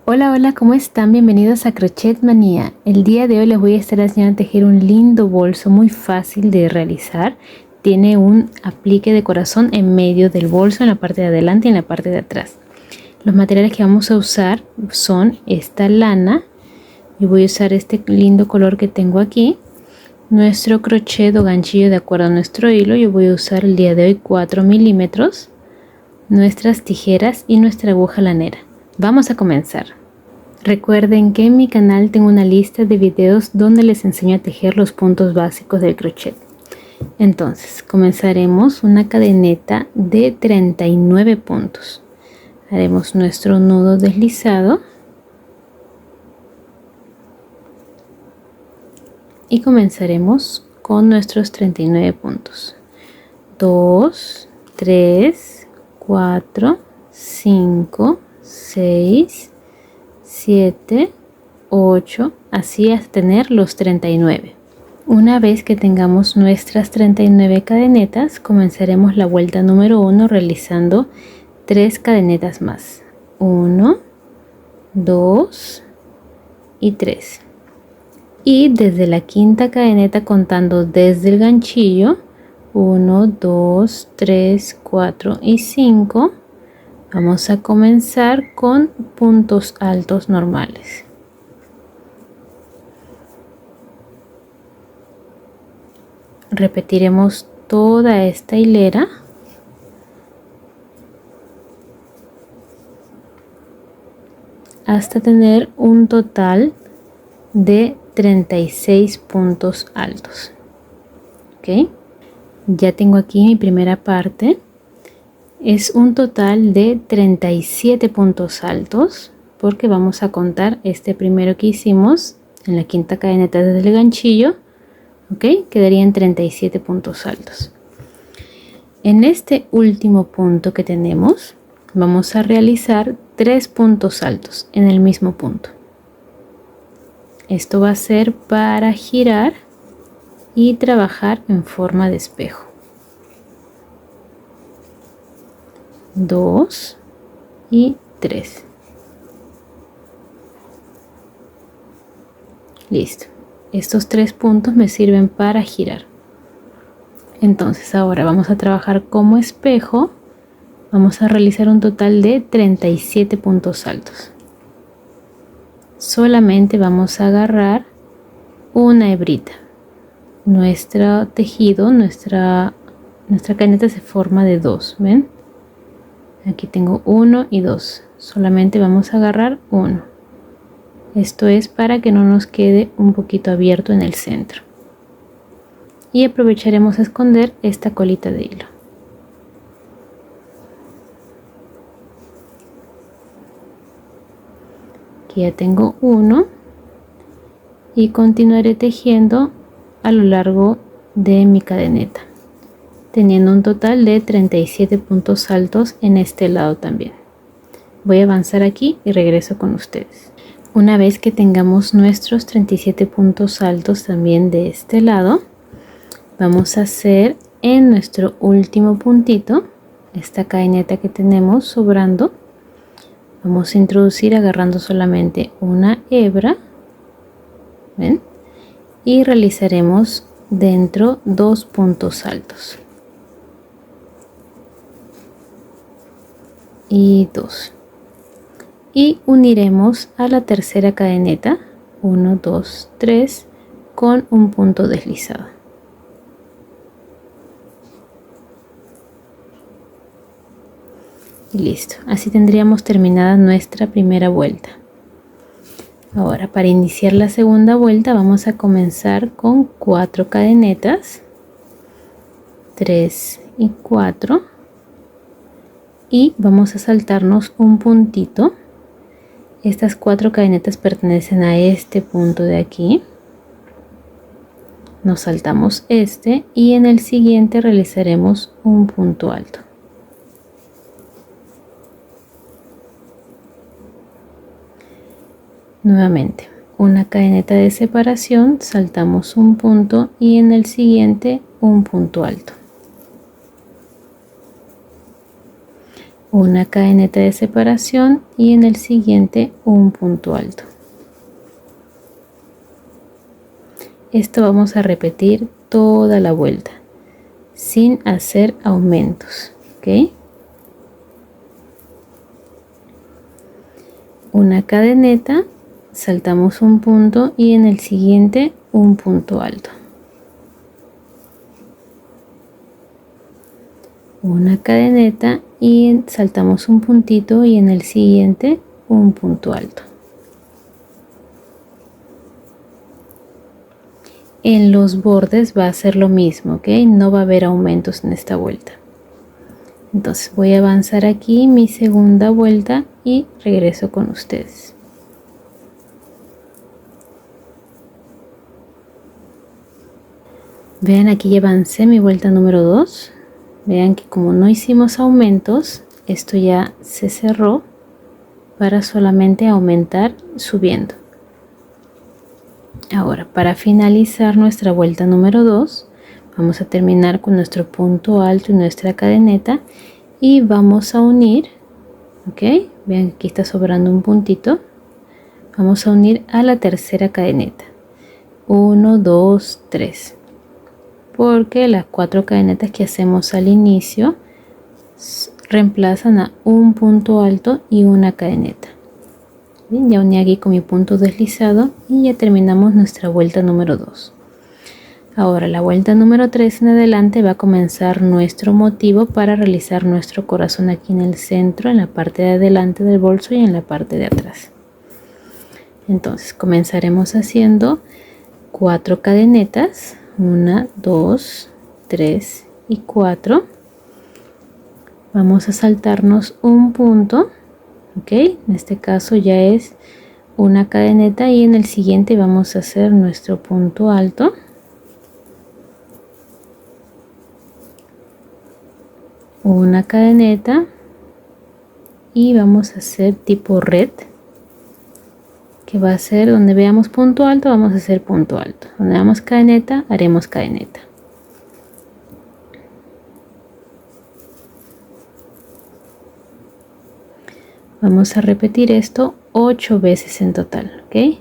Hola, hola, ¿cómo están? Bienvenidos a Crochet Manía. El día de hoy les voy a estar enseñando a tejer un lindo bolso muy fácil de realizar. Tiene un aplique de corazón en medio del bolso, en la parte de adelante y en la parte de atrás. Los materiales que vamos a usar son esta lana. Yo voy a usar este lindo color que tengo aquí. Nuestro crochet o ganchillo de acuerdo a nuestro hilo. Yo voy a usar el día de hoy 4 milímetros. Nuestras tijeras y nuestra aguja lanera. Vamos a comenzar. Recuerden que en mi canal tengo una lista de videos donde les enseño a tejer los puntos básicos del crochet. Entonces comenzaremos una cadeneta de 39 puntos. Haremos nuestro nudo deslizado y comenzaremos con nuestros 39 puntos. 2, 3, 4, 5, 6, 7, 8, así hasta tener los 39. Una vez que tengamos nuestras 39 cadenetas, comenzaremos la vuelta número 1 realizando 3 cadenetas más. 1, 2 y 3. Y desde la quinta cadeneta contando desde el ganchillo, 1, 2, 3, 4 y 5. Vamos a comenzar con puntos altos normales. Repetiremos toda esta hilera hasta tener un total de 36 puntos altos. ¿Ok? Ya tengo aquí mi primera parte. Es un total de 37 puntos altos porque vamos a contar este primero que hicimos en la quinta cadeneta desde el ganchillo. Ok, quedarían 37 puntos altos. En este último punto que tenemos vamos a realizar 3 puntos altos en el mismo punto. Esto va a ser para girar y trabajar en forma de espejo. 2 y 3. Listo. Estos 3 puntos me sirven para girar. Entonces ahora vamos a trabajar como espejo. Vamos a realizar un total de 37 puntos altos. Solamente vamos a agarrar una hebrita. Nuestro tejido, nuestra cadeneta se forma de 2, ¿ven? Aquí tengo 1 y 2. Solamente vamos a agarrar 1. Esto es para que no nos quede un poquito abierto en el centro. Y aprovecharemos a esconder esta colita de hilo. Aquí ya tengo 1 y continuaré tejiendo a lo largo de mi cadeneta, teniendo un total de 37 puntos altos en este lado también. Voy a avanzar aquí y regreso con ustedes. Una vez que tengamos nuestros 37 puntos altos también de este lado, vamos a hacer en nuestro último puntito, esta cadeneta que tenemos sobrando, vamos a introducir agarrando solamente una hebra, ¿ven? Y realizaremos dentro 2 puntos altos. Y 2. Y uniremos a la tercera cadeneta 1, 2, 3 con un punto deslizado. Y listo, así tendríamos terminada nuestra primera vuelta. Ahora para iniciar la segunda vuelta vamos a comenzar con 4 cadenetas, 3 y 4, y vamos a saltarnos un puntito. Estas 4 cadenetas pertenecen a este punto de aquí. Nos saltamos este y en el siguiente realizaremos un punto alto. Nuevamente, una cadeneta de separación, saltamos un punto y en el siguiente un punto alto. una cadeneta de separación y en el siguiente un punto alto. Esto vamos a repetir toda la vuelta sin hacer aumentos, ¿ok? Una cadeneta, saltamos un punto y en el siguiente un punto alto. Una cadeneta y saltamos un puntito y en el siguiente un punto alto. En los bordes va a ser lo mismo, ¿ok? No va a haber aumentos en esta vuelta. Entonces voy a avanzar aquí mi segunda vuelta y regreso con ustedes. Vean, aquí ya avancé mi vuelta número 2. Vean que como no hicimos aumentos, esto ya se cerró para solamente aumentar subiendo. Ahora, para finalizar nuestra vuelta número 2, vamos a terminar con nuestro punto alto y nuestra cadeneta y vamos a unir, ¿ok? Vean que aquí está sobrando un puntito. Vamos a unir a la tercera cadeneta. 1, 2, 3. Porque las 4 cadenetas que hacemos al inicio reemplazan a un punto alto y una cadeneta. Bien, ya uní aquí con mi punto deslizado y ya terminamos nuestra vuelta número 2. Ahora la vuelta número 3 en adelante va a comenzar nuestro motivo para realizar nuestro corazón aquí en el centro, en la parte de adelante del bolso y en la parte de atrás. Entonces comenzaremos haciendo 4 cadenetas, 1, 2, 3 y 4. Vamos a saltarnos un punto. Ok, en este caso ya es una cadeneta y en el siguiente vamos a hacer nuestro punto alto. Una cadeneta y vamos a hacer tipo red, que va a ser donde veamos punto alto, vamos a hacer punto alto. Donde veamos cadeneta, haremos cadeneta. Vamos a repetir esto 8 veces en total, ¿ok?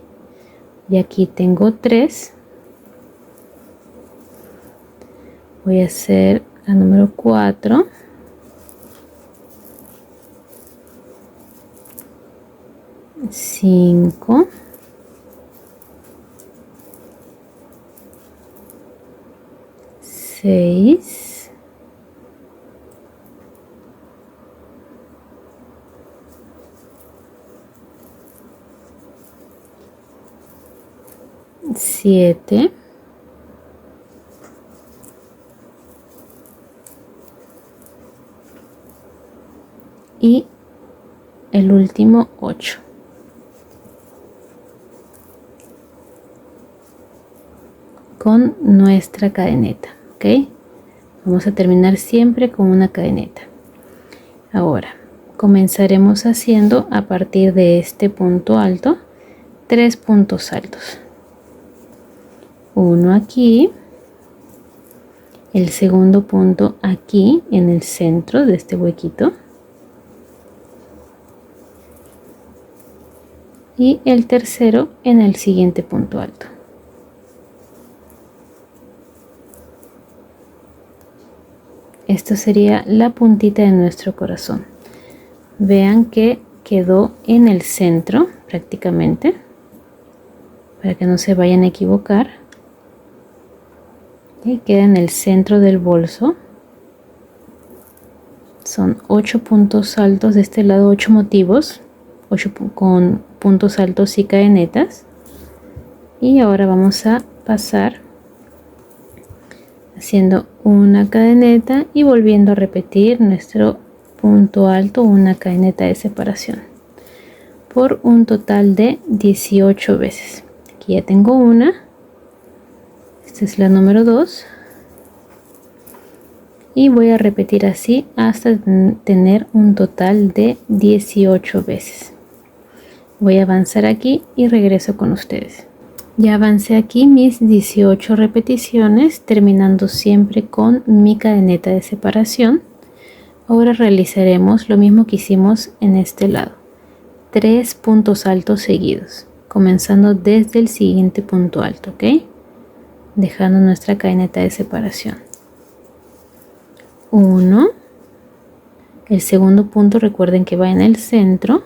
Y aquí tengo 3. Voy a hacer la número 4. Cinco. 6. 7 y el último 8. Con nuestra cadeneta, ¿ok? Vamos a terminar siempre con una cadeneta. Ahora comenzaremos haciendo a partir de este punto alto 3 puntos altos. Uno aquí, el segundo punto aquí en el centro de este huequito y el tercero en el siguiente punto alto. Esto sería la puntita de nuestro corazón. Vean que quedó en el centro prácticamente, para que no se vayan a equivocar. Y queda en el centro del bolso. Son 8 puntos altos de este lado, 8 motivos, 8 con puntos altos y cadenetas. Y ahora vamos a pasar haciendo una cadeneta y volviendo a repetir nuestro punto alto, una cadeneta de separación, por un total de 18 veces. Aquí ya tengo una. Esta es la número 2 y voy a repetir así hasta tener un total de 18 veces. Voy a avanzar aquí y regreso con ustedes. Ya avancé aquí mis 18 repeticiones, terminando siempre con mi cadeneta de separación. Ahora realizaremos lo mismo que hicimos en este lado. 3 puntos altos seguidos, comenzando desde el siguiente punto alto, ¿ok? Dejando nuestra cadeneta de separación. 1. El segundo punto, recuerden que va en el centro.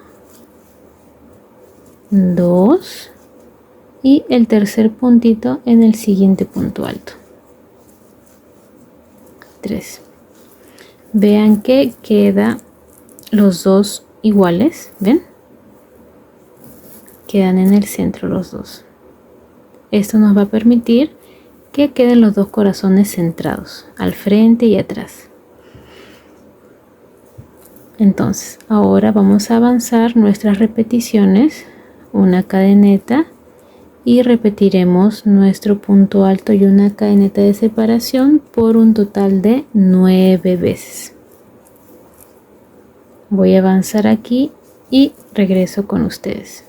2. Y el tercer puntito en el siguiente punto alto. 3. Vean que quedan los dos iguales, ¿ven? Quedan en el centro los dos. Esto nos va a permitir que queden los dos corazones centrados, al frente y atrás. Entonces, ahora vamos a avanzar nuestras repeticiones, una cadeneta, y repetiremos nuestro punto alto y una cadeneta de separación por un total de 9 veces. Voy a avanzar aquí y regreso con ustedes.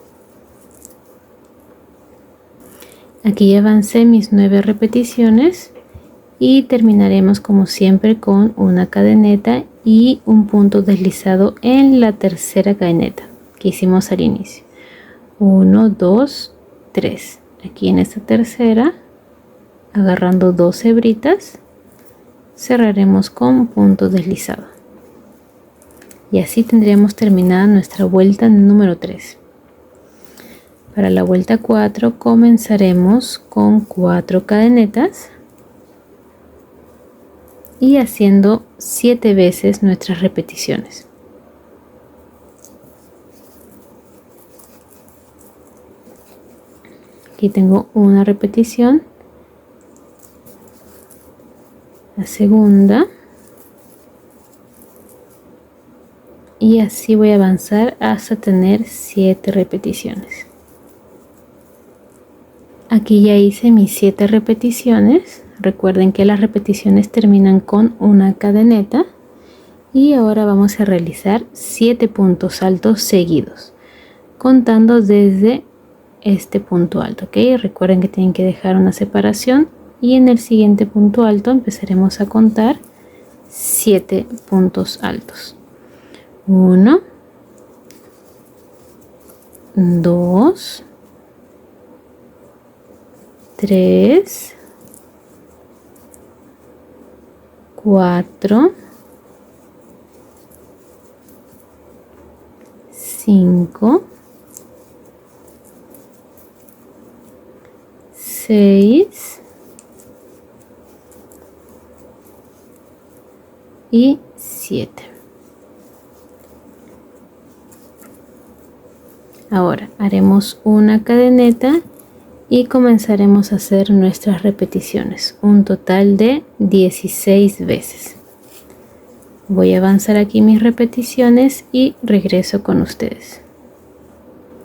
Aquí ya avancé mis 9 repeticiones y terminaremos como siempre con una cadeneta y un punto deslizado en la tercera cadeneta que hicimos al inicio. 1, 2, 3. Aquí en esta tercera, agarrando 2 hebritas, cerraremos con punto deslizado. Y así tendríamos terminada nuestra vuelta número 3. Para la vuelta 4 comenzaremos con 4 cadenetas y haciendo 7 veces nuestras repeticiones. Aquí tengo una repetición, la segunda, y así voy a avanzar hasta tener 7 repeticiones. Aquí ya hice mis 7 repeticiones. Recuerden que las repeticiones terminan con una cadeneta y ahora vamos a realizar 7 puntos altos seguidos, contando desde este punto alto, ¿ok? Recuerden que tienen que dejar una separación y en el siguiente punto alto empezaremos a contar 7 puntos altos. 1, 2, 3, 4, 5, 6 y 7. Ahora haremos una cadeneta y comenzaremos a hacer nuestras repeticiones, un total de 16 veces. Voy a avanzar aquí mis repeticiones y regreso con ustedes.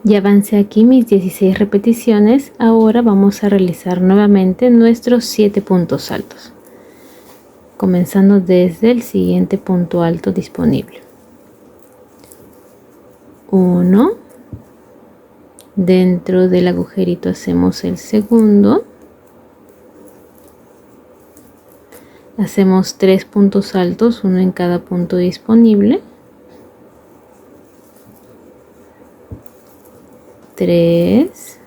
Ya avancé aquí mis 16 repeticiones. Ahora vamos a realizar nuevamente nuestros 7 puntos altos, comenzando desde el siguiente punto alto disponible. 1, dentro del agujerito hacemos el segundo, hacemos 3 puntos altos, uno en cada punto disponible, 3,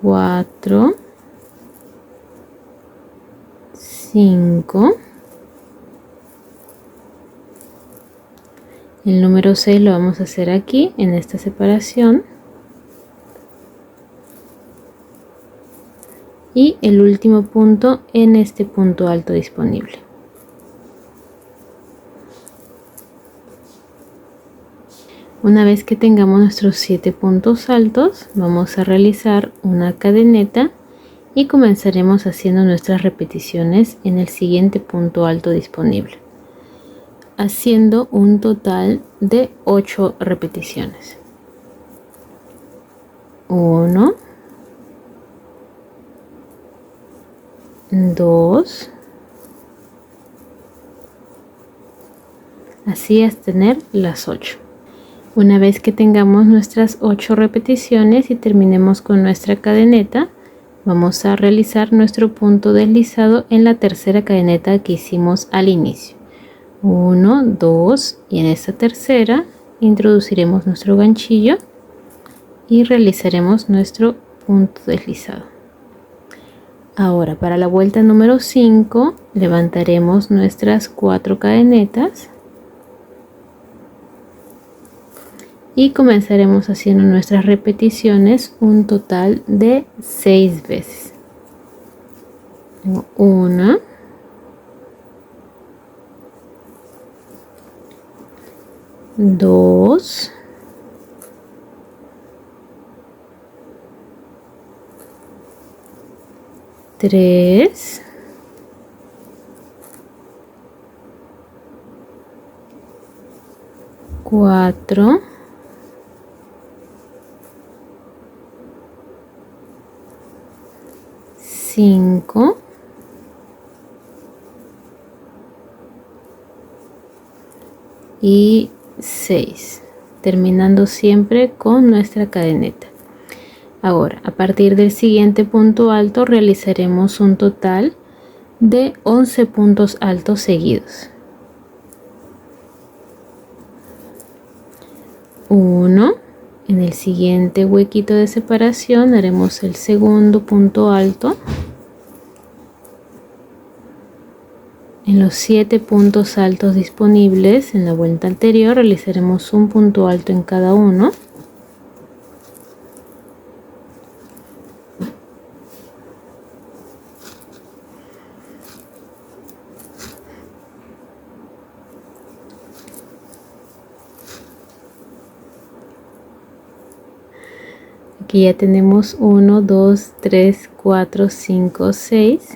4, 5, el número 6 lo vamos a hacer aquí en esta separación y el último punto en este punto alto disponible. Una vez que tengamos nuestros 7 puntos altos, vamos a realizar una cadeneta y comenzaremos haciendo nuestras repeticiones en el siguiente punto alto disponible, haciendo un total de 8 repeticiones. 1, 2, así hasta tener las 8. Una vez que tengamos nuestras 8 repeticiones y terminemos con nuestra cadeneta, Vamos a realizar nuestro punto deslizado en la tercera cadeneta que hicimos al inicio. 1, 2 y en esta tercera introduciremos nuestro ganchillo y realizaremos nuestro punto deslizado. Ahora para la vuelta número 5 levantaremos nuestras 4 cadenetas y comenzaremos haciendo nuestras repeticiones un total de 6 veces. 1, 2, 3, 4, 5 y 6, terminando siempre con nuestra cadeneta. Ahora, a partir del siguiente punto alto realizaremos un total de 11 puntos altos seguidos. 1, en el siguiente huequito de separación haremos el segundo punto alto. En los 7 puntos altos disponibles en la vuelta anterior realizaremos un punto alto en cada uno. Aquí ya tenemos 1, 2, 3, 4, 5, 6.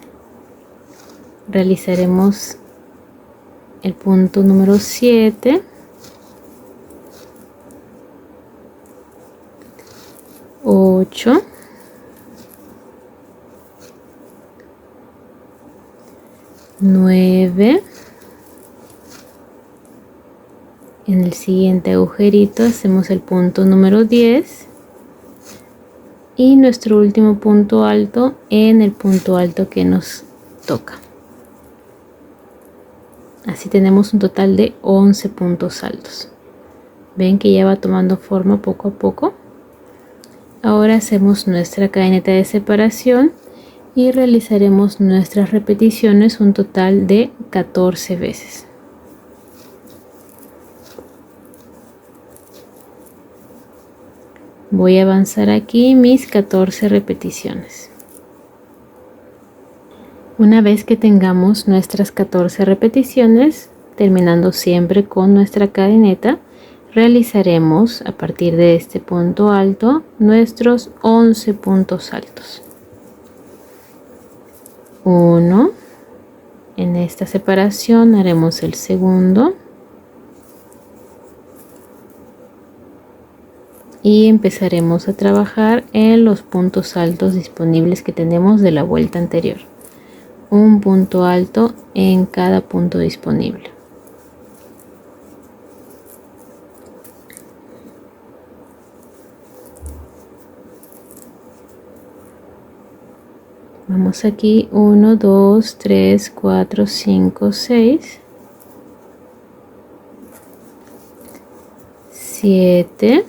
Realizaremos el punto número 7, 8, 9. En el siguiente agujerito hacemos el punto número 10 y nuestro último punto alto en el punto alto que nos toca. Así tenemos un total de 11 puntos altos. Ven que ya va tomando forma poco a poco. Ahora hacemos nuestra cadeneta de separación y realizaremos nuestras repeticiones un total de 14 veces. Voy a avanzar aquí mis 14 repeticiones. Una vez que tengamos nuestras 14 repeticiones, terminando siempre con nuestra cadeneta, realizaremos a partir de este punto alto nuestros 11 puntos altos. 1, en esta separación haremos el segundo y empezaremos a trabajar en los puntos altos disponibles que tenemos de la vuelta anterior. Un punto alto en cada punto disponible. Vamos aquí 1, 2, 3, 4, 5, 6, 7,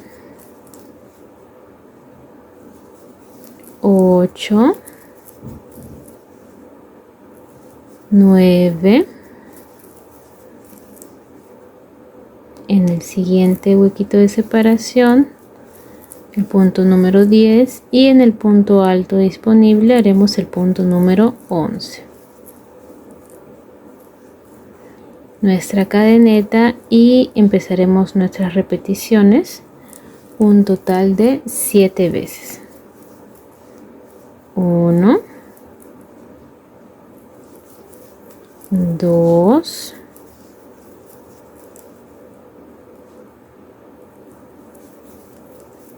8, 9, en el siguiente huequito de separación el punto número 10 y en el punto alto disponible haremos el punto número 11. Nuestra cadeneta y empezaremos nuestras repeticiones un total de 7 veces. 1, 2,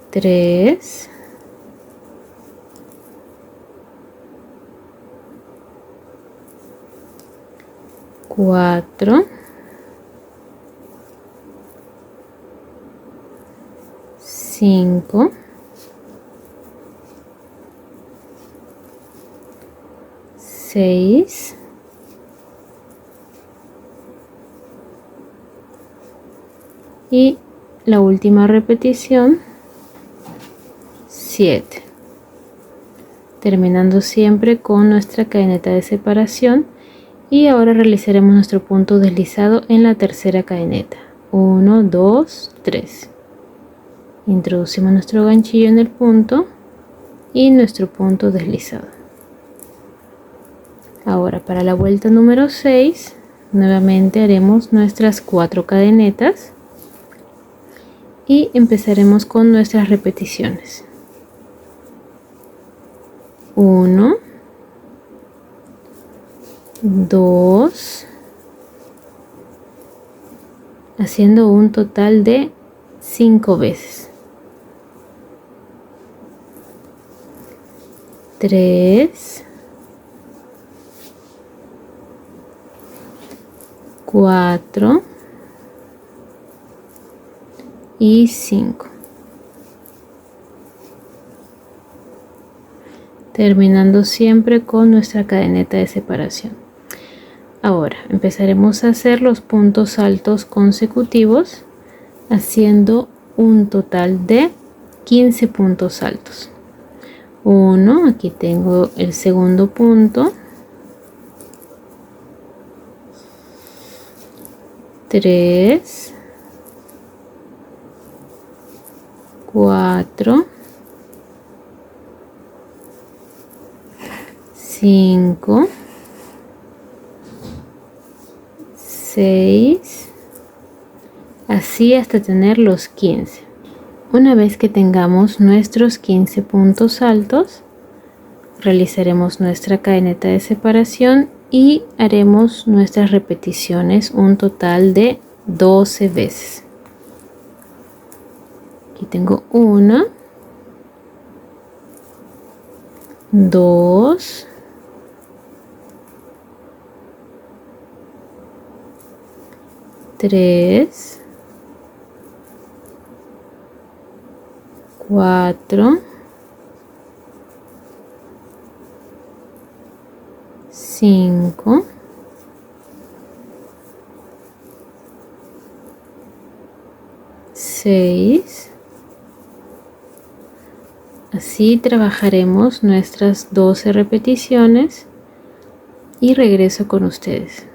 3, 4, 5, 6, y la última repetición 7, terminando siempre con nuestra cadeneta de separación. Y ahora realizaremos nuestro punto deslizado en la tercera cadeneta. 1, 2, 3. Introducimos nuestro ganchillo en el punto y nuestro punto deslizado. Ahora para la vuelta número 6 nuevamente haremos nuestras 4 cadenetas y empezaremos con nuestras repeticiones. 1, 2, haciendo un total de 5 veces. 3, 4 y 5. Terminando siempre con nuestra cadeneta de separación. Ahora empezaremos a hacer los puntos altos consecutivos haciendo un total de 15 puntos altos. 1, aquí tengo el segundo punto, 3, 4, 5, 6, así hasta tener los 15. Una vez que tengamos nuestros 15 puntos altos, realizaremos nuestra cadeneta de separación y haremos nuestras repeticiones un total de 12 veces. Aquí tengo 1, 2, 3, 4, 5, 6. Así trabajaremos nuestras 12 repeticiones y regreso con ustedes.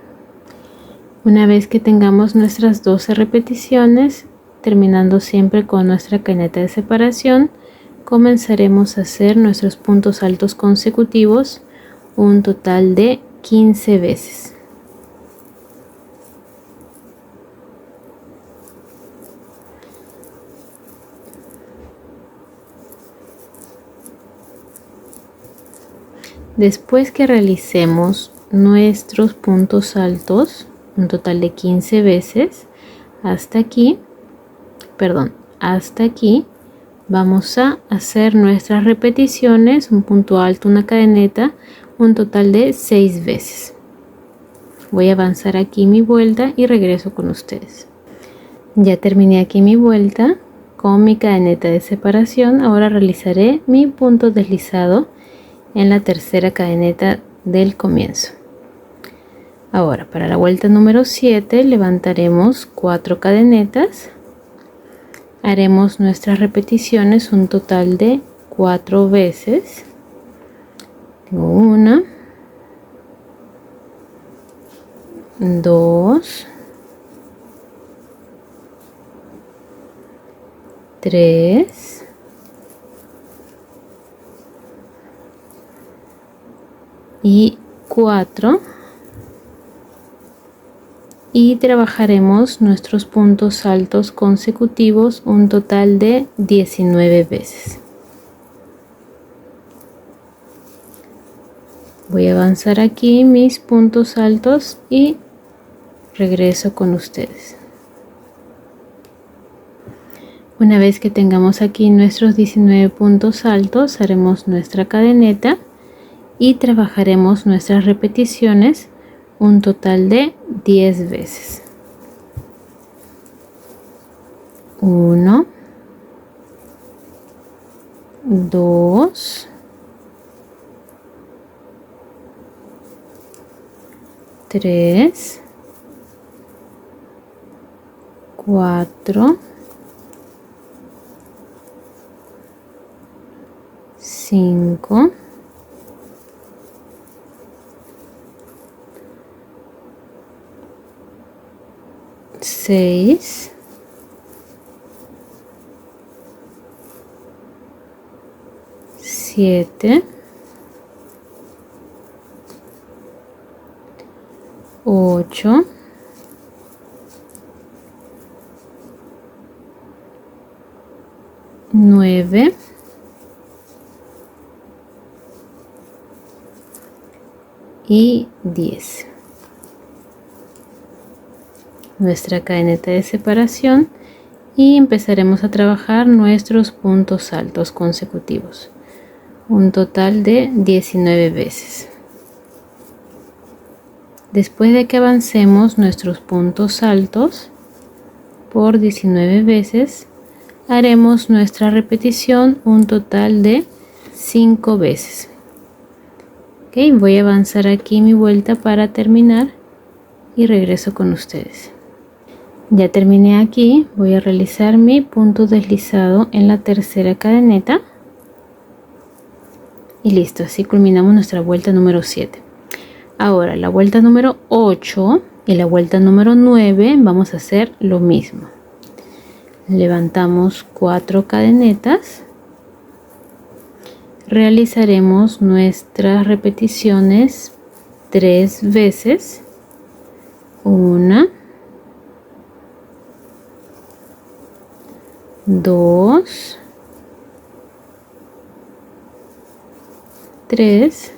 Una vez que tengamos nuestras 12 repeticiones, terminando siempre con nuestra cadeneta de separación, comenzaremos a hacer nuestros puntos altos consecutivos un total de 15 veces. Después que realicemos nuestros puntos altos, un total de 15 veces, hasta aquí, vamos a hacer nuestras repeticiones, un punto alto, una cadeneta, un total de 6 veces. Voy a avanzar aquí mi vuelta y regreso con ustedes. Ya terminé aquí mi vuelta con mi cadeneta de separación. Ahora realizaré mi punto deslizado en la tercera cadeneta del comienzo. Ahora para la vuelta número 7 levantaremos 4 cadenetas, haremos nuestras repeticiones un total de 4 veces. Tengo 1, 2, 3, 4 y trabajaremos nuestros puntos altos consecutivos un total de 19 veces. Voy a avanzar aquí mis puntos altos y regreso con ustedes. Una vez que tengamos aquí nuestros 19 puntos altos, haremos nuestra cadeneta y trabajaremos nuestras repeticiones un total de 10 veces. 1, 2, 3, 4, 5, 6, 7, 8, 9, y 10. Nuestra cadeneta de separación y empezaremos a trabajar nuestros puntos altos consecutivos, un total de 19 veces. Después de que avancemos nuestros puntos altos por 19 veces, haremos nuestra repetición un total de 5 veces. Ok, voy a avanzar aquí mi vuelta para terminar y regreso con ustedes. Ya terminé aquí, voy a realizar mi punto deslizado en la tercera cadeneta. Y listo, así culminamos nuestra vuelta número 7. Ahora la vuelta número 8 y la vuelta número 9 vamos a hacer lo mismo. Levantamos 4 cadenetas. Realizaremos nuestras repeticiones 3 veces. 1, 2, 3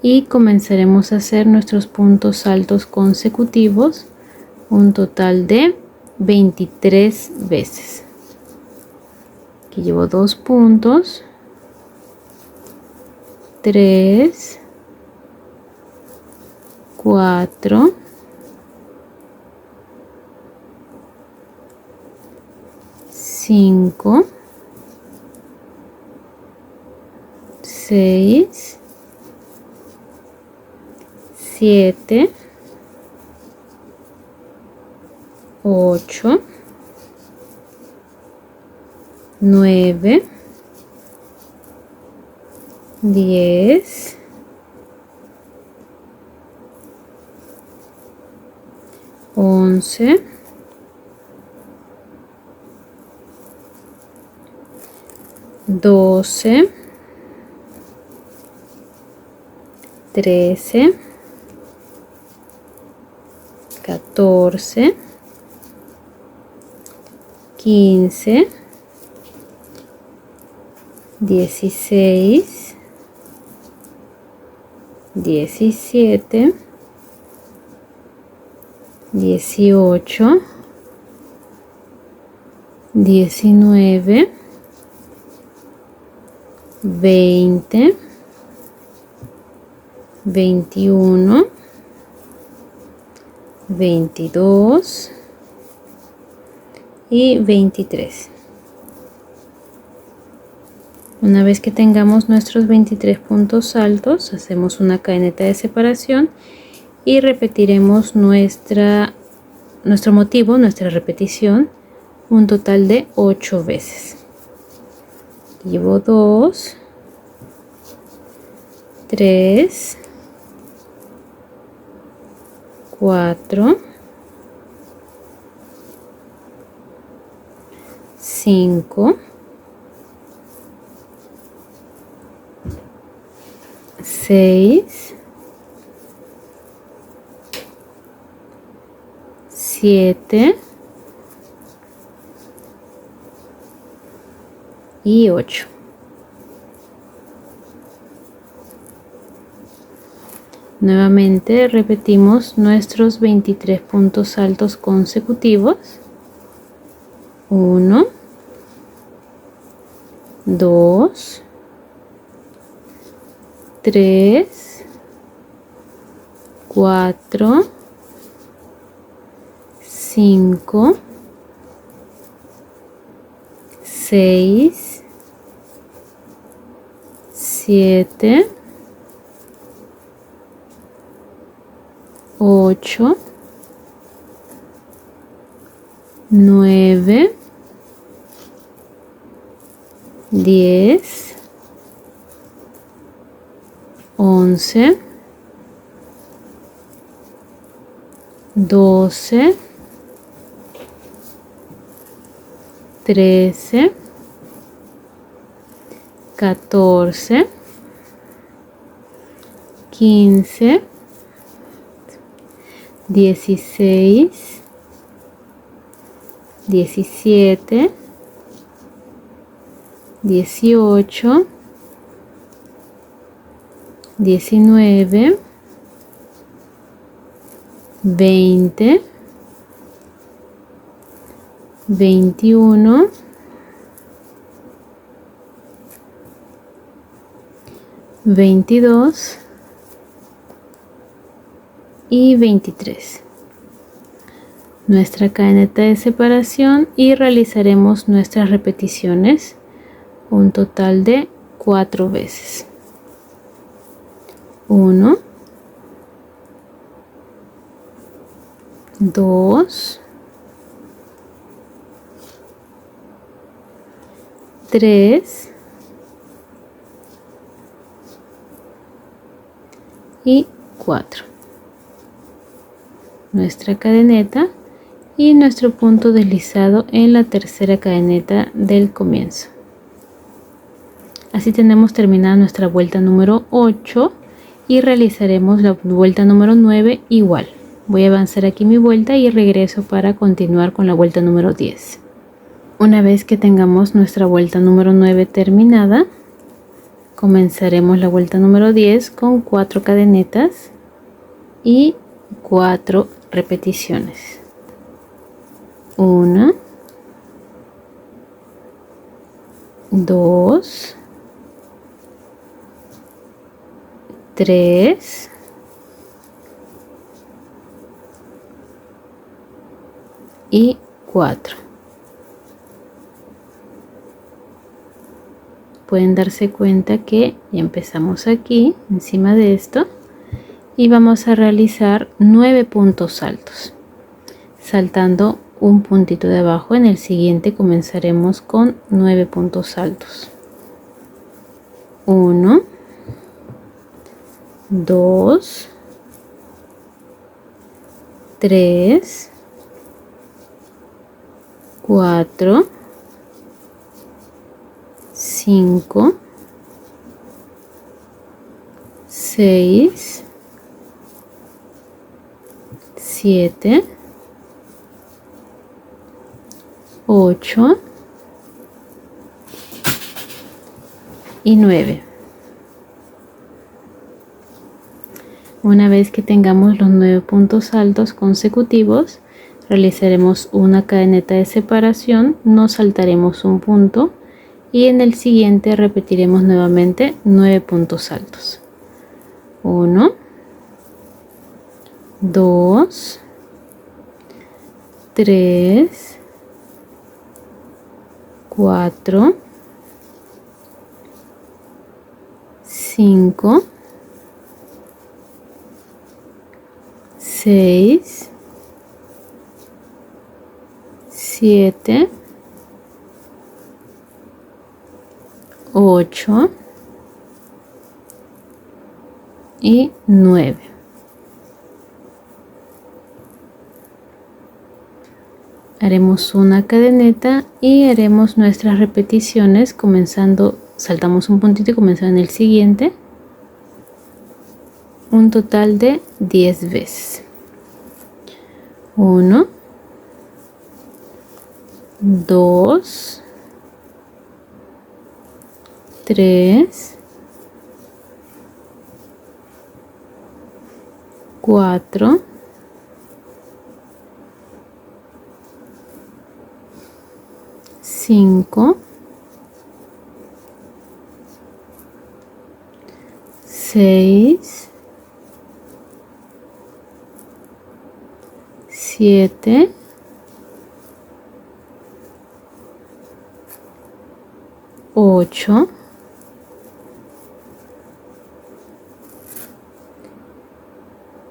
y comenzaremos a hacer nuestros puntos altos consecutivos un total de 23 veces. Aquí llevo 2 puntos, 3, 4, 5, 6, 7, 8, 9, 10, 11, 12, 13, 14, 15, 16, 17, 18, 19, 20, 21, 22 y 23. Una vez que tengamos nuestros 23 puntos altos, hacemos una cadeneta de separación y repetiremos nuestro motivo, nuestra repetición, un total de 8 veces. Llevo 2, 3, 4, 5, 6, 7 y 8. Nuevamente repetimos nuestros 23 puntos altos consecutivos. 1, 2, 3, 4, 5, 6, 7, 8, 9, 10, 11, 12, 13, 14, 15, 16, 17, 18, 19, 20, 21, 22 y 23. Nuestra cadeneta de separación y realizaremos nuestras repeticiones un total de 4 veces. 1, 2, 3 y 4. Nuestra cadeneta y nuestro punto deslizado en la tercera cadeneta del comienzo. Así tenemos terminada nuestra vuelta número 8 y realizaremos la vuelta número 9 igual. Voy a avanzar aquí mi vuelta y regreso para continuar con la vuelta número 10. Una vez que tengamos nuestra vuelta número 9 terminada, comenzaremos la vuelta número 10 con 4 cadenetas y 4 repeticiones. 1, 2, 3, 4. Pueden darse cuenta que ya empezamos aquí encima de esto y vamos a realizar 9 puntos altos, saltando un puntito de abajo. En el siguiente comenzaremos con 9 puntos altos. 1, 2, 3, 4, 5, 6, 7, 8 y 9. Una vez que tengamos los 9 puntos altos consecutivos, realizaremos una cadeneta de separación, nos saltaremos un punto y en el siguiente repetiremos nuevamente 9 puntos altos. 1, 2, 3, 4, 5, 6, 7, 8 y 9. Haremos una cadeneta y haremos nuestras repeticiones comenzando, saltamos un puntito y comenzando en el siguiente, un total de 10 veces. 1, 2, 3, 4, 5, 6, 7, 8,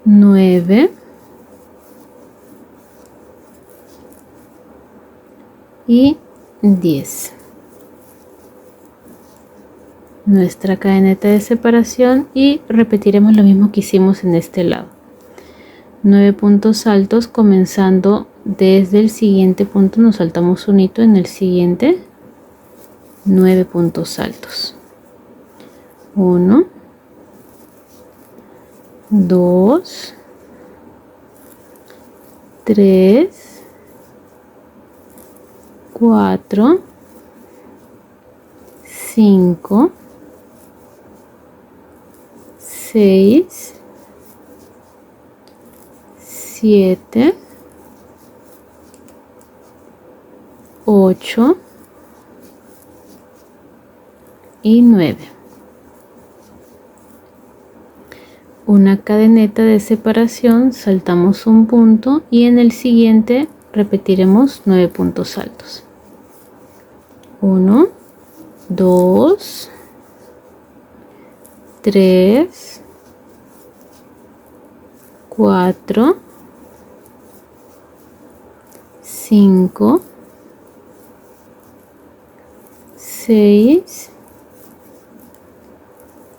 9, y 10. Nuestra cadeneta de separación y repetiremos lo mismo que hicimos en este lado. 9 puntos altos comenzando desde el siguiente punto, nos saltamos un hito en el siguiente, 9 puntos altos. 1, 2, 3, 4, 5, 6, 7, 8 y 9. Una cadeneta de separación, saltamos un punto y en el siguiente repetiremos 9 puntos altos. 1, 2, 3, 4, 5, 6,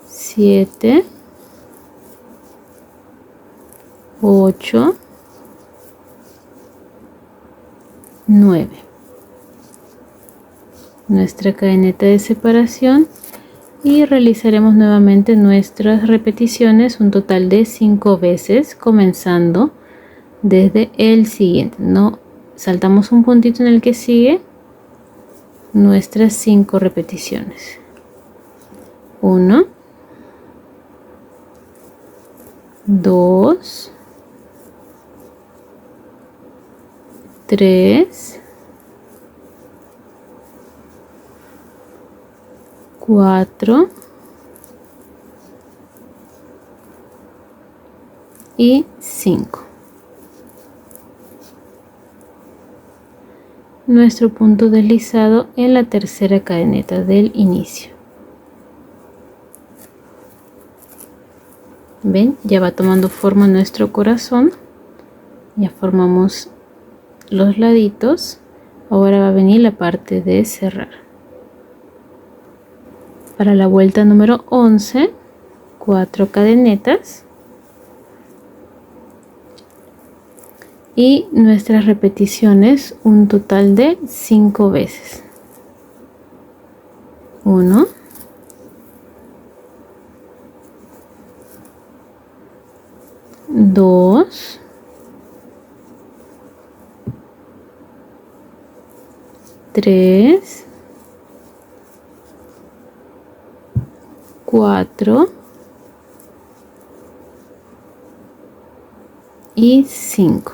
7, 8, 9. Nuestra cadeneta de separación y realizaremos nuevamente nuestras repeticiones, un total de 5 veces, comenzando desde el siguiente. No saltamos un puntito en el que sigue nuestras 5 repeticiones. 1, 2, 3, 4 y 5. Nuestro punto deslizado en la tercera cadeneta del inicio. ¿Ven? Ya va tomando forma nuestro corazón. Ya formamos los laditos. Ahora va a venir la parte de cerrar. Para la vuelta número 11, 4 cadenetas. Y nuestras repeticiones, un total de 5 veces. 1, 2, 3, 4 y 5.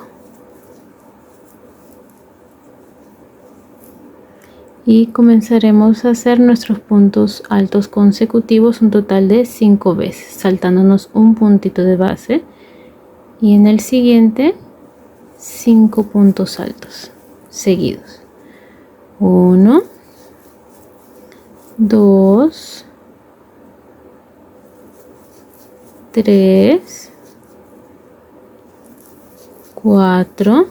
Y comenzaremos a hacer nuestros puntos altos consecutivos, un total de 5 veces, saltándonos un puntito de base y en el siguiente 5 puntos altos seguidos. 1, 2, 3, 4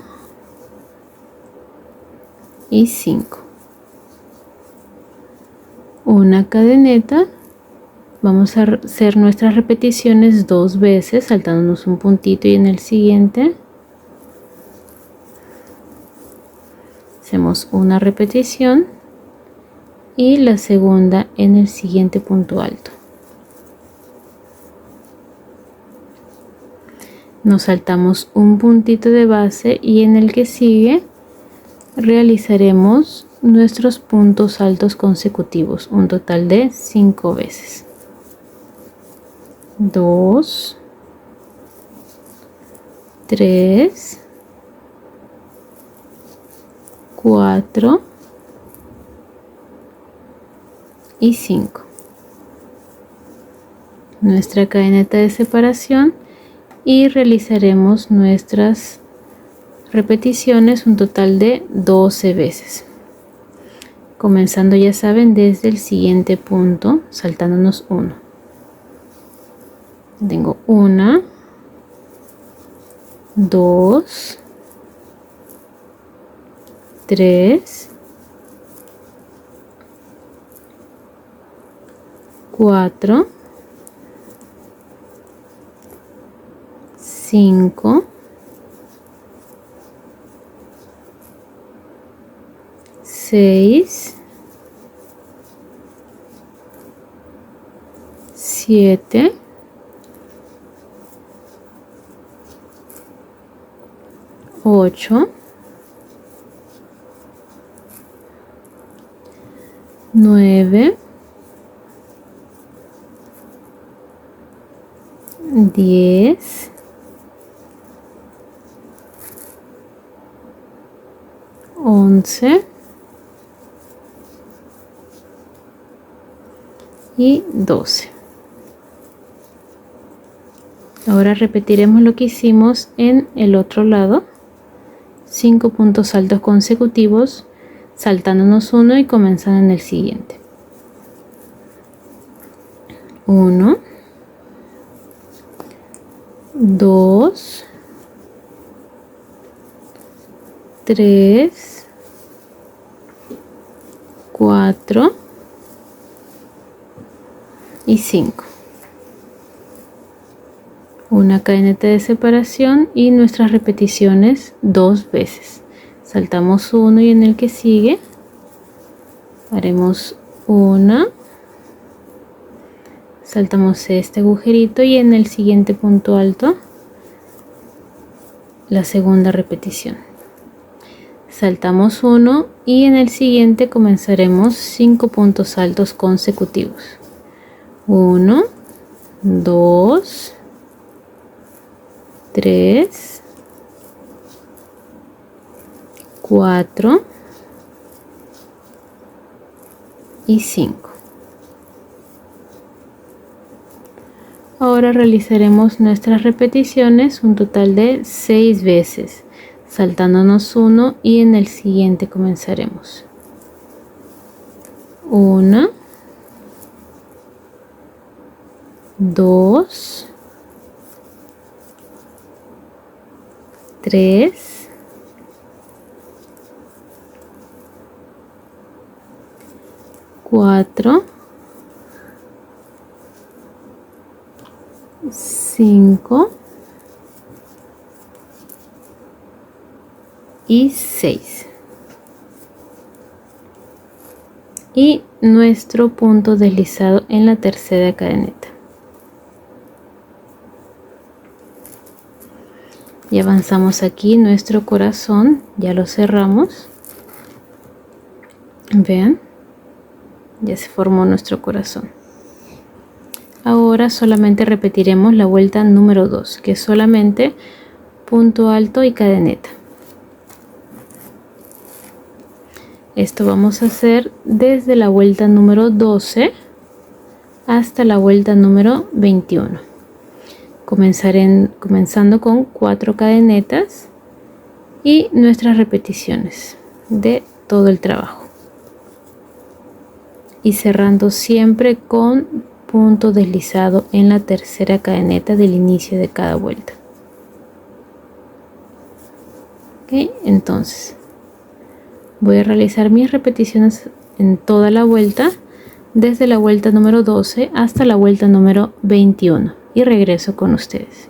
y 5. Una cadeneta. Vamos a hacer nuestras repeticiones 2 veces, saltándonos un puntito y en el siguiente hacemos una repetición y la segunda en el siguiente punto alto. Nos saltamos un puntito de base y en el que sigue realizaremos nuestros puntos altos consecutivos, un total de 5 veces. 2, 3, 4 y 5. Nuestra cadeneta de separación y realizaremos nuestras repeticiones, un total de 12 veces. Comenzando, ya saben, desde el siguiente punto, saltándonos uno. Tengo 1, 2, 3, 4, 5, 6, 7, 8, 9, 10, 11 y 12. Ahora repetiremos lo que hicimos en el otro lado. 5 puntos altos consecutivos, saltándonos uno y comenzando en el siguiente. 1, 2, 3, 4 y 5. Una cadeneta de separación y nuestras repeticiones 2 veces. Saltamos uno y en el que sigue haremos una, saltamos este agujerito y en el siguiente punto alto la segunda repetición. Saltamos uno y en el siguiente comenzaremos 5 puntos altos consecutivos. 1, 2, 3, 4 y 5. Ahora realizaremos nuestras repeticiones un total de 6 veces, saltándonos uno y en el siguiente comenzaremos. 1, 2, 3, 4, 5 y 6. Y nuestro punto deslizado en la tercera cadeneta. Y avanzamos aquí nuestro corazón, ya lo cerramos. Vean, ya se formó nuestro corazón. Ahora solamente repetiremos la vuelta número 2, que es solamente punto alto y cadeneta. Esto vamos a hacer desde la vuelta número 12 hasta la vuelta número 21. Comenzando con 4 cadenetas y nuestras repeticiones de todo el trabajo. Y cerrando siempre con punto deslizado en la tercera cadeneta del inicio de cada vuelta. Ok, entonces voy a realizar mis repeticiones en toda la vuelta, desde la vuelta número 12 hasta la vuelta número 21 y regreso con ustedes.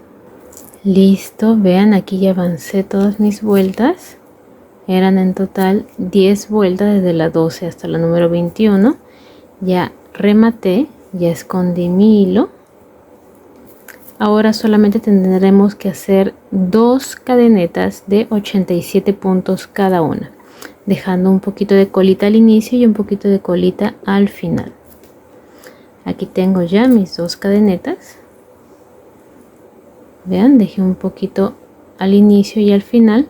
Listo, vean, aquí ya avancé todas mis vueltas. Eran en total 10 vueltas desde la 12 hasta la número 21. Ya rematé, ya escondí mi hilo. Ahora solamente tendremos que hacer 2 cadenetas de 87 puntos cada una, dejando un poquito de colita al inicio y un poquito de colita al final. Aquí tengo ya mis 2 cadenetas. Vean, dejé un poquito al inicio y al final.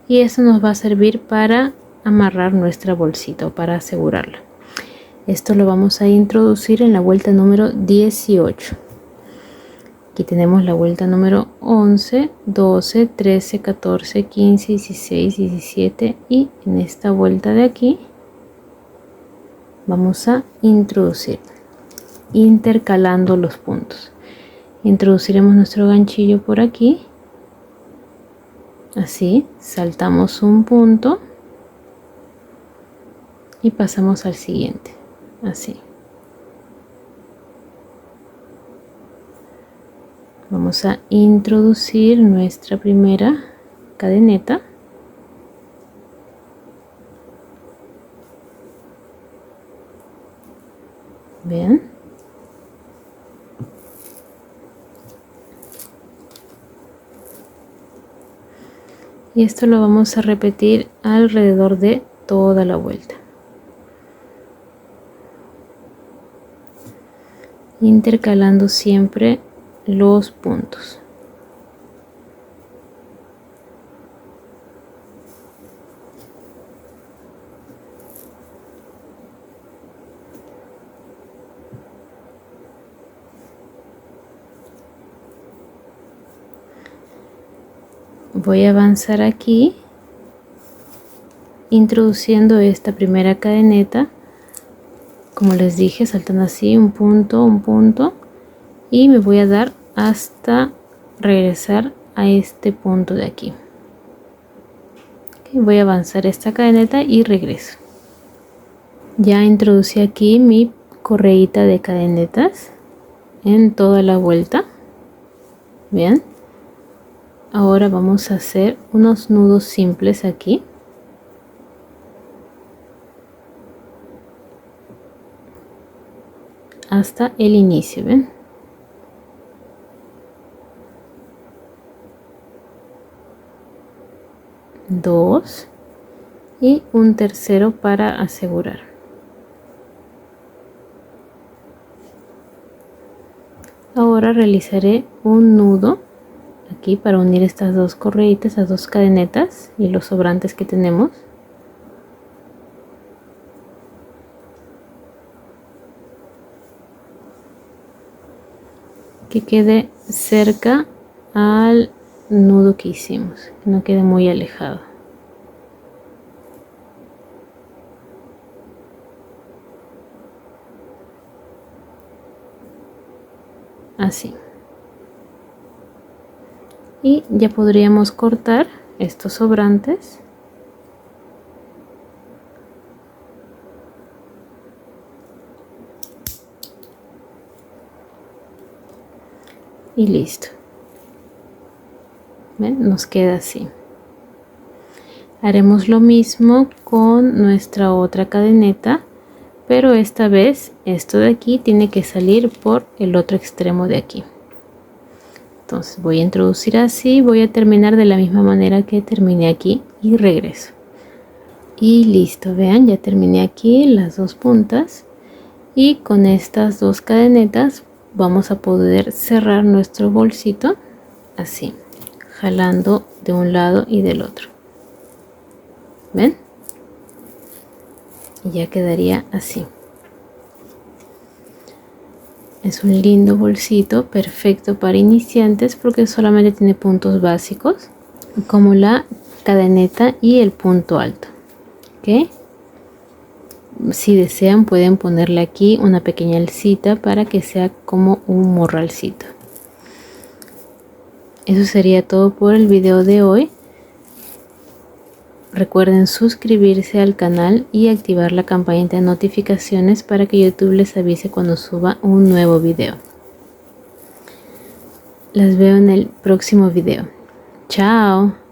Y eso nos va a servir para amarrar nuestra bolsita o para asegurarla. Esto lo vamos a introducir en la vuelta número 18. Aquí tenemos la vuelta número 11, 12, 13, 14, 15, 16, 17 y en esta vuelta de aquí vamos a introducir, intercalando los puntos. Introduciremos nuestro ganchillo por aquí, así, saltamos un punto y pasamos al siguiente. así. Vamos a introducir nuestra primera cadeneta. Vean. Y esto lo vamos a repetir alrededor de toda la vuelta, intercalando siempre los puntos. Voy a avanzar aquí introduciendo esta primera cadeneta, como les dije, saltando así un punto, y me voy a dar hasta regresar a este punto de aquí. Voy a avanzar esta cadeneta y regreso. Ya introducí aquí mi correíta de cadenetas en toda la vuelta. Vean. Ahora vamos a hacer unos nudos simples aquí. Hasta el inicio, ¿ven? Dos y un tercero para asegurar. Ahora realizaré un nudo aquí para unir estas dos correitas, estas dos cadenetas y los sobrantes que tenemos. Que quede cerca al nudo que hicimos, que no quede muy alejado. Así. Y ya podríamos cortar estos sobrantes. Y listo. ¿Ven? Nos queda así. Haremos lo mismo con nuestra otra cadeneta, pero esta vez esto de aquí tiene que salir por el otro extremo de aquí. Entonces voy a introducir así, voy a terminar de la misma manera que terminé aquí y regreso. Y listo, vean, ya terminé aquí las dos puntas y con estas dos cadenetas vamos a poder cerrar nuestro bolsito así, jalando de un lado y del otro. ¿Ven? Y ya quedaría así. Es un lindo bolsito, perfecto para iniciantes porque solamente tiene puntos básicos como la cadeneta y el punto alto. ¿Ok? Si desean pueden ponerle aquí una pequeña alcita para que sea como un morralcito. Eso sería todo por el video de hoy. Recuerden suscribirse al canal y activar la campanita de notificaciones para que YouTube les avise cuando suba un nuevo video. Las veo en el próximo video. Chao.